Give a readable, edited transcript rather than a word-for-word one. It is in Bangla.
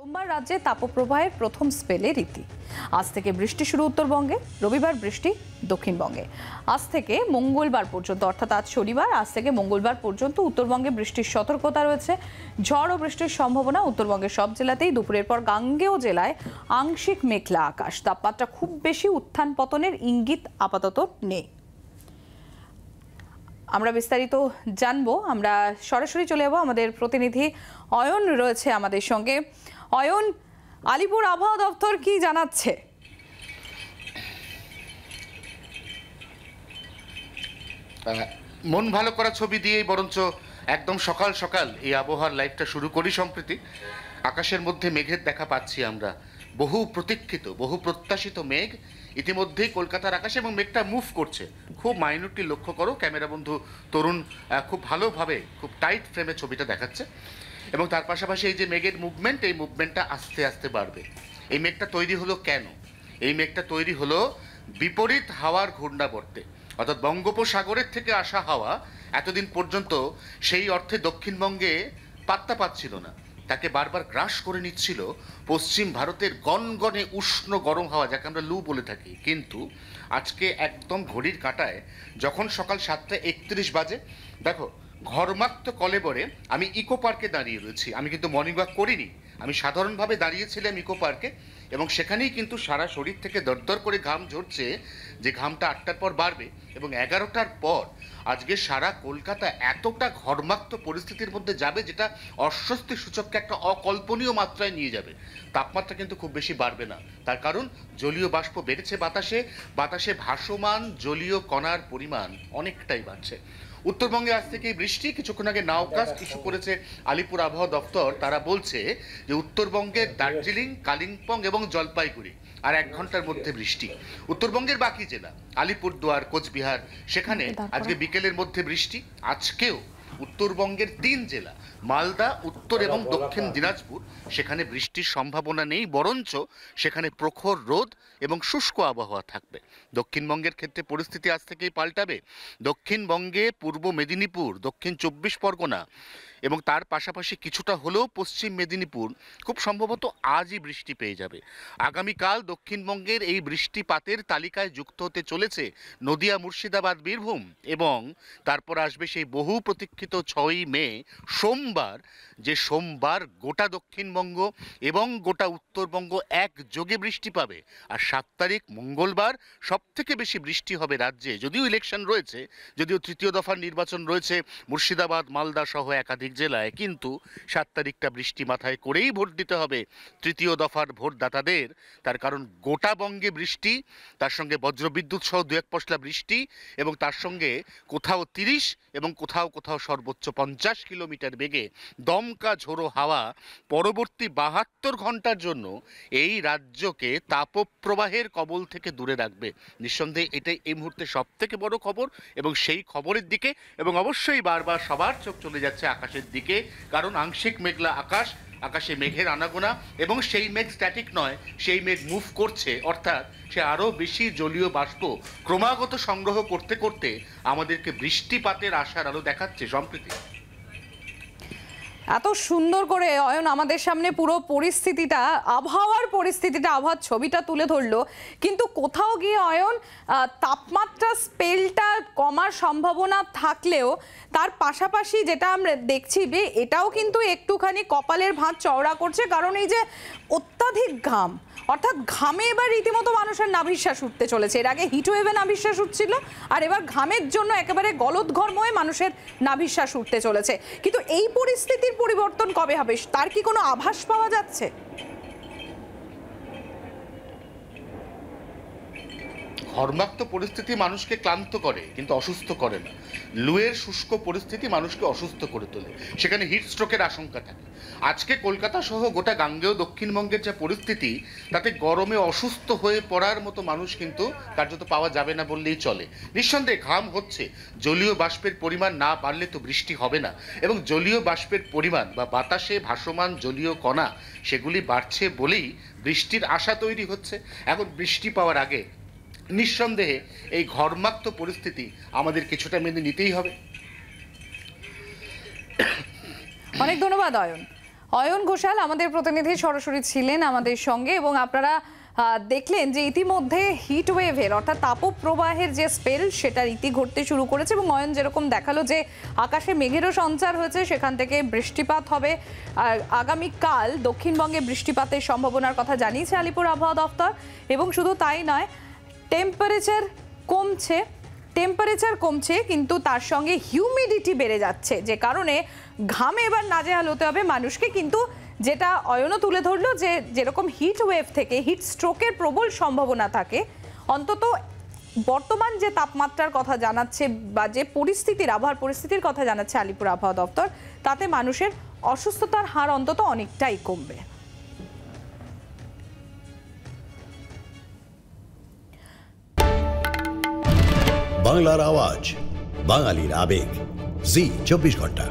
সোমবার রাজ্যে তাপপ্রবাহের প্রথম স্পেলে রীতি। আজ থেকে বৃষ্টি শুরু উত্তরবঙ্গে, রবিবার বৃষ্টি দক্ষিণবঙ্গে। আজ থেকে মঙ্গলবার পর্যন্ত, অর্থাৎ আজ শনিবার, আজ থেকে মঙ্গলবার পর্যন্ত উত্তরবঙ্গে বৃষ্টির সতর্কতা রয়েছে। ঝড় ও বৃষ্টির সম্ভাবনা উত্তরবঙ্গের সব জেলাতেই। দুপুরের পর গাঙ্গেয় জেলায় আংশিক মেঘলা আকাশ। তাপমাত্রা খুব বেশি উত্থান পতনের ইঙ্গিত আপাতত নেই। আমরা বিস্তারিত জানবো। আমরা সরাসরি চলে যাবো, আমাদের প্রতিনিধি অয়ন রয়েছে আমাদের সঙ্গে। অয়ন, আলিপুর আবহাওয়া দপ্তর কি জানাচ্ছে? মন ভালো করা ছবি দিয়েই বরঞ্চ একদম সকাল সকাল এই আবহাওয়ার লাইভটা শুরু করি। সম্প্রতি আকাশের মধ্যে মেঘের দেখা পাচ্ছি আমরা, বহু প্রতীক্ষিত, বহু প্রত্যাশিত মেঘ ইতিমধ্যেই কলকাতার আকাশে, এবং মেঘটা মুভ করছে। খুব মাইনুটলি লক্ষ্য করো, ক্যামেরা বন্ধু তরুণ খুব ভালোভাবে, খুব টাইট ফ্রেমে ছবিটা দেখাচ্ছে। এবং তার পাশাপাশি এই যে মেঘের মুভমেন্ট, এই মুভমেন্টটা আস্তে আস্তে বাড়বে। এই মেঘটা তৈরি হলো কেন? এই মেঘটা তৈরি হলো বিপরীত হাওয়ার ঘূর্ণাবর্তে, অর্থাৎ বঙ্গোপসাগরের থেকে আসা হাওয়া এতদিন পর্যন্ত সেই অর্থে দক্ষিণবঙ্গে পাত্তা পাচ্ছিল না, তাকে বারবার গ্রাস করে নিচ্ছিল পশ্চিম ভারতের গনগনে উষ্ণ গরম হাওয়া, যাকে আমরা লু বলে থাকি। কিন্তু আজকে একদম ঘড়ির কাঁটায় যখন সকাল 7:31 বাজে, দেখো ঘর্মাক্ত কলেবরে আমি ইকো পার্কে দাঁড়িয়ে রয়েছি। আমি কিন্তু মর্নিং ওয়াক করিনি, আমি সাধারণভাবে দাঁড়িয়েছিলাম ইকো পার্কে, এবং সেখানেই কিন্তু সারা শরীর থেকে দরদর করে ঘাম ঝরছে। যে ঘামটা 8টার পর বাড়বে এবং 11টার পর আজকে সারা কলকাতা এতটা ঘর্মাক্ত পরিস্থিতির মধ্যে যাবে, যেটা অস্বস্তি সূচককে একটা অকল্পনীয় মাত্রায় নিয়ে যাবে। তাপমাত্রা কিন্তু খুব বেশি বাড়বে না, তার কারণ জলীয় বাষ্প বেড়েছে বাতাসে, বাতাসে ভাসমান জলীয় কণার পরিমাণ অনেকটাই বাড়ছে। উত্তরবঙ্গে আজ থেকেই বৃষ্টি। কিছুক্ষণ আগে নাওকাস্ট ইস্যু করেছে আলিপুর আবহাওয়া দপ্তর। তারা বলছে যে উত্তরবঙ্গের দার্জিলিং, কালিম্পং এবং জলপাইগুড়ি আর 1 ঘন্টার মধ্যে বৃষ্টি। উত্তরবঙ্গের বাকি জেলা আলিপুরদুয়ার, কোচবিহার, সেখানে আজকে বিকেলের মধ্যে বৃষ্টি। আজকেও উত্তরবঙ্গের 3 জেলা মালদা, উত্তর এবং দক্ষিণ দিনাজপুর, সেখানে বৃষ্টির সম্ভাবনা নেই, বরঞ্চ সেখানে প্রখর রোদ এবং শুষ্ক আবহাওয়া থাকবে। দক্ষিণবঙ্গের ক্ষেত্রে পরিস্থিতি আজ থেকেই পাল্টাবে। দক্ষিণবঙ্গে পূর্ব মেদিনীপুর, দক্ষিণ 24 পরগনা এবং তার পাশাপাশি কিছুটা হলেও পশ্চিম মেদিনীপুর খুব সম্ভবত আজই বৃষ্টি পেয়ে যাবে। আগামীকাল দক্ষিণবঙ্গের এই বৃষ্টিপাতের তালিকায় যুক্ত হতে চলেছে নদিয়া, মুর্শিদাবাদ, বীরভূম, এবং তারপর আসবে সেই বহু প্রতীক্ষিত 6ই মে সোমবার, যে সোমবার গোটা দক্ষিণবঙ্গ এবং গোটা উত্তরবঙ্গ একযোগে বৃষ্টি পাবে। আর 7 তারিখ মঙ্গলবার সব থেকে বেশি বৃষ্টি হবে রাজ্যে। যদিও ইলেকশন রয়েছে, যদিও 3য় দফার নির্বাচন রয়েছে মুর্শিদাবাদ, মালদা সহ একাধিক জেলায়, কিন্তু 7 তারিখটা বৃষ্টি মাথায় করেই ভোট দিতে হবে 3য় দফার ভোটদাতাদের। তার কারণ গোটা বঙ্গে বৃষ্টি, তার সঙ্গে বজ্রবিদ্যুৎ সহ 2-1 পশলা বৃষ্টি, এবং তার সঙ্গে কোথাও 30 এবং কোথাও কোথাও সর্বোচ্চ 50 কিলোমিটার বেগে দমকা ঝোড়ো হাওয়া পরবর্তী 72 ঘন্টার জন্য এই রাজ্যকে তাপপ্রবাহের কবল থেকে দূরে রাখবে। নিঃসন্দেহে এটাই এই মুহূর্তে সব থেকে বড় খবর, এবং সেই খবরের দিকে এবং অবশ্যই বারবার সবার চোখ চলে যাচ্ছে আকাশের দিকে, কারণ আংশিক মেঘলা আকাশ, আকাশে মেঘের আনাগোনা, এবং সেই মেঘ স্ট্যাটিক নয়, সেই মেঘ মুভ করছে, অর্থাৎ সে আরও বেশি জলীয় বাষ্প ক্রমাগত সংগ্রহ করতে করতে আমাদেরকে বৃষ্টিপাতের আশার আলো দেখাচ্ছে। সম্প্রীতি এত সুন্দর করে অয়ন আমাদের সামনে পুরো পরিস্থিতিটা, আবহাওয়ার ছবিটা তুলে ধরলো, কিন্তু কোথাও গিয়ে অয়ন তাপমাত্রা স্পেলটা কমার সম্ভাবনা থাকলেও তার পাশাপাশি যেটা আমরা দেখছি যে এটাও কিন্তু একটুখানি কপালের ভাঁজ চওড়া করছে, কারণ এই যে অত্যাধিক ঘাম, অর্থাৎ ঘামে এবার রীতিমতো মানুষের নাভিশ্বাস উঠতে চলেছে। এর আগে হিটওয়েভে নাভিশ্বাস উঠছিল, আর এবার ঘামের জন্য একেবারে গলদঘর্ময়ে মানুষের নাভিশ্বাস উঠতে চলেছে। কিন্তু এই পরিস্থিতির পরিবর্তন কবে হবে, তার কি কোনো আভাস পাওয়া যাচ্ছে? ঘর্মাক্ত পরিস্থিতি মানুষকে ক্লান্ত করে কিন্তু অসুস্থ করে না। লুয়ের শুষ্ক পরিস্থিতি মানুষকে অসুস্থ করে তোলে, সেখানে হিট স্ট্রোকের আশঙ্কা থাকে। আজকে কলকাতা সহ গোটা গাঙ্গেয় দক্ষিণবঙ্গের যে পরিস্থিতি, তাতে গরমে অসুস্থ হয়ে পড়ার মতো মানুষ কিন্তু কার্যত পাওয়া যাবে না বললেই চলে। নিঃসন্দেহে ঘাম হচ্ছে, জলীয় বাষ্পের পরিমাণ না বাড়লে তো বৃষ্টি হবে না, এবং জলীয় বাষ্পের পরিমাণ বা বাতাসে ভাসমান জলীয় কণা সেগুলি বাড়ছে বলেই বৃষ্টির আশা তৈরি হচ্ছে। এখন বৃষ্টি পাওয়ার আগে নিঃসন্দেহে এই ঘর্মাক্ত পরিস্থিতি আমাদের কিছুটা মেনে নিতেই হবে। অনেক ধন্যবাদ অয়ন। অয়ন ঘোষাল আমাদের প্রতিনিধি সরাসরি ছিলেন আমাদের সঙ্গে, এবং আপনারা দেখলেন যে ইতিমধ্যে হিট ওয়েভের অর্থাৎ তাপপ্রবাহের যে স্পেল সেটার ইতি ঘটতে শুরু করেছে। এবং অয়ন যেরকম দেখালো যে আকাশে মেঘেরও সঞ্চার হয়েছে, সেখান থেকে বৃষ্টিপাত হবে। আর আগামীকাল দক্ষিণবঙ্গে বৃষ্টিপাতের সম্ভাবনার কথা জানিয়েছে আলিপুর আবহাওয়া দপ্তর। এবং শুধু তাই নয়, টেম্পারেচার কমছে কিন্তু তার সঙ্গে হিউমিডিটি বেড়ে যাচ্ছে, যে কারণে ঘামে এবার নাজেহাল হতে হবে মানুষকে। কিন্তু যেটা অয়নও তুলে ধরলো যে যেরকম হিট ওয়েভ থেকে হিট স্ট্রোকের প্রবল সম্ভাবনা থাকে, অন্তত বর্তমান যে তাপমাত্রার কথা জানাচ্ছে বা যে আবহাওয়ার পরিস্থিতির কথা জানাচ্ছে আলিপুর আবহাওয়া দপ্তর, তাতে মানুষের অসুস্থতার হার অন্তত অনেকটাই কমবে। বাংলার আওয়াজ, বাঙালির আবেগ, জি 24 ঘন্টা।